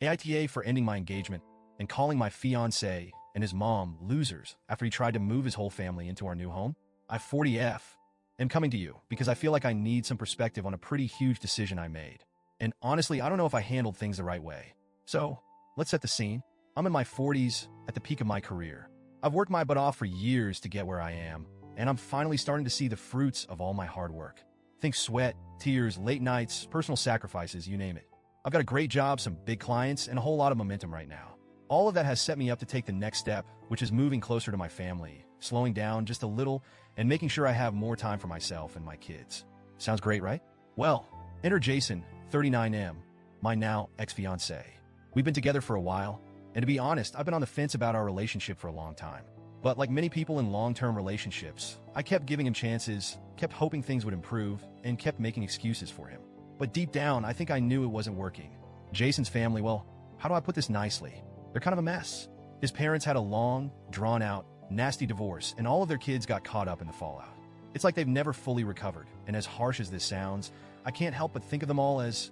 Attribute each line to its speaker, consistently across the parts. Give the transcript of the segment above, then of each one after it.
Speaker 1: AITA for ending my engagement and calling my fiancé and his mom losers after he tried to move his whole family into our new home. I 40F am coming to you because I feel like I need some perspective on a pretty huge decision I made. And honestly, I don't know if I handled things the right way. So, let's set the scene. I'm in my 40s, at the peak of my career. I've worked my butt off for years to get where I am, and I'm finally starting to see the fruits of all my hard work. Think sweat, tears, late nights, personal sacrifices, you name it. I've got a great job, some big clients, and a whole lot of momentum right now. All of that has set me up to take the next step, which is moving closer to my family, slowing down just a little, and making sure I have more time for myself and my kids. Sounds great, right? Well, enter Jason, 39M, my now ex-fiancé. We've been together for a while, and to be honest, I've been on the fence about our relationship for a long time. But like many people in long-term relationships, I kept giving him chances, kept hoping things would improve, and kept making excuses for him. But deep down, I think I knew it wasn't working. Jason's family, well, how do I put this nicely? They're kind of a mess. His parents had a long, drawn-out, nasty divorce, and all of their kids got caught up in the fallout. It's like they've never fully recovered, and as harsh as this sounds, I can't help but think of them all as,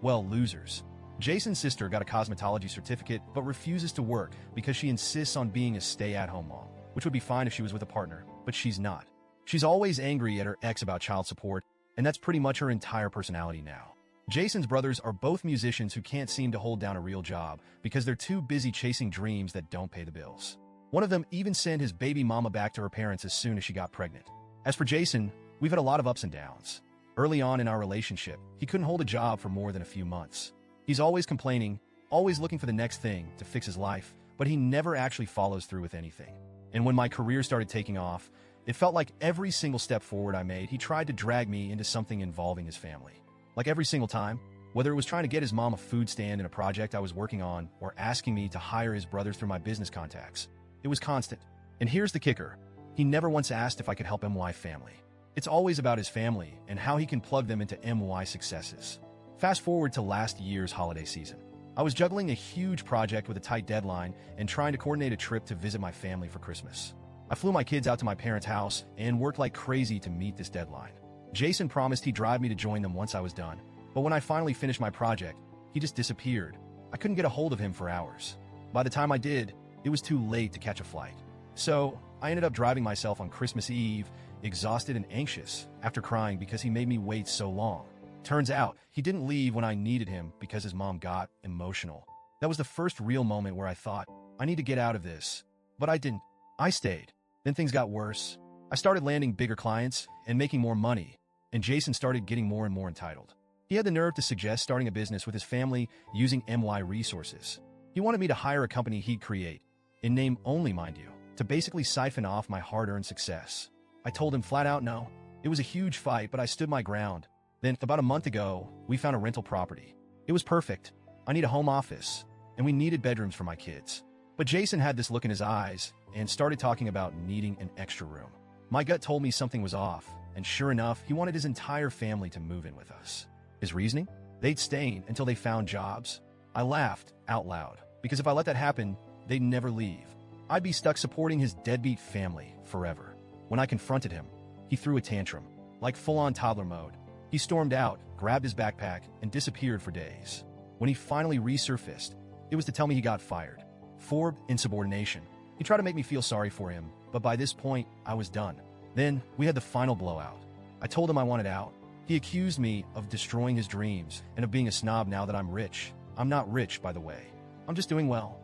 Speaker 1: well, losers. Jason's sister got a cosmetology certificate but refuses to work because she insists on being a stay-at-home mom, which would be fine if she was with a partner, but she's not. She's always angry at her ex about child support, and that's pretty much her entire personality now. Jason's brothers are both musicians who can't seem to hold down a real job because they're too busy chasing dreams that don't pay the bills. One of them even sent his baby mama back to her parents as soon as she got pregnant. As for Jason, we've had a lot of ups and downs. Early on in our relationship, he couldn't hold a job for more than a few months. He's always complaining, always looking for the next thing to fix his life, but he never actually follows through with anything. And when my career started taking off, it felt like every single step forward I made, he tried to drag me into something involving his family. Like every single time, whether it was trying to get his mom a food stand in a project I was working on or asking me to hire his brothers through my business contacts, it was constant. And here's the kicker. He never once asked if I could help MY family. It's always about his family and how he can plug them into MY successes. Fast forward to last year's holiday season. I was juggling a huge project with a tight deadline and trying to coordinate a trip to visit my family for Christmas. I flew my kids out to my parents' house and worked like crazy to meet this deadline. Jason promised he'd drive me to join them once I was done, but when I finally finished my project, he just disappeared. I couldn't get a hold of him for hours. By the time I did, it was too late to catch a flight. So, I ended up driving myself on Christmas Eve, exhausted and anxious, after crying because he made me wait so long. Turns out, he didn't leave when I needed him because his mom got emotional. That was the first real moment where I thought, I need to get out of this. But I didn't. I stayed. Then things got worse. I started landing bigger clients and making more money, and Jason started getting more and more entitled. He had the nerve to suggest starting a business with his family using MY resources. He wanted me to hire a company he'd create, in name only, mind you, to basically siphon off my hard-earned success. I told him flat out no. It was a huge fight, but I stood my ground. Then, about a month ago, we found a rental property. It was perfect. I need a home office, and we needed bedrooms for my kids. But Jason had this look in his eyes and started talking about needing an extra room. My gut told me something was off, and sure enough, he wanted his entire family to move in with us. His reasoning? They'd stay until they found jobs. I laughed out loud, because if I let that happen, they'd never leave. I'd be stuck supporting his deadbeat family forever. When I confronted him, he threw a tantrum, like full-on toddler mode. He stormed out, grabbed his backpack, and disappeared for days. When he finally resurfaced, it was to tell me he got fired. For insubordination. He tried to make me feel sorry for him, but by this point, I was done. Then, we had the final blowout. I told him I wanted out. He accused me of destroying his dreams and of being a snob now that I'm rich. I'm not rich, by the way. I'm just doing well.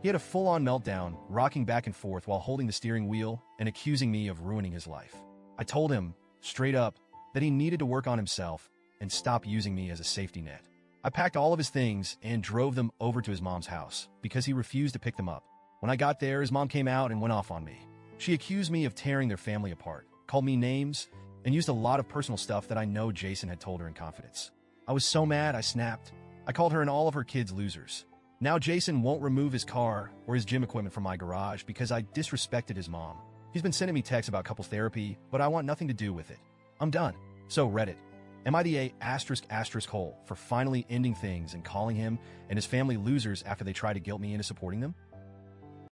Speaker 1: He had a full-on meltdown, rocking back and forth while holding the steering wheel and accusing me of ruining his life. I told him, straight up, that he needed to work on himself and stop using me as a safety net. I packed all of his things and drove them over to his mom's house because he refused to pick them up. When I got there, his mom came out and went off on me. She accused me of tearing their family apart, called me names, and used a lot of personal stuff that I know Jason had told her in confidence. I was so mad, I snapped. I called her and all of her kids losers. Now Jason won't remove his car or his gym equipment from my garage because I disrespected his mom. He's been sending me texts about couples therapy, but I want nothing to do with it. I'm done. So Reddit. Am I the A*** hole for finally ending things and calling him and his family losers after they try to guilt me into supporting them?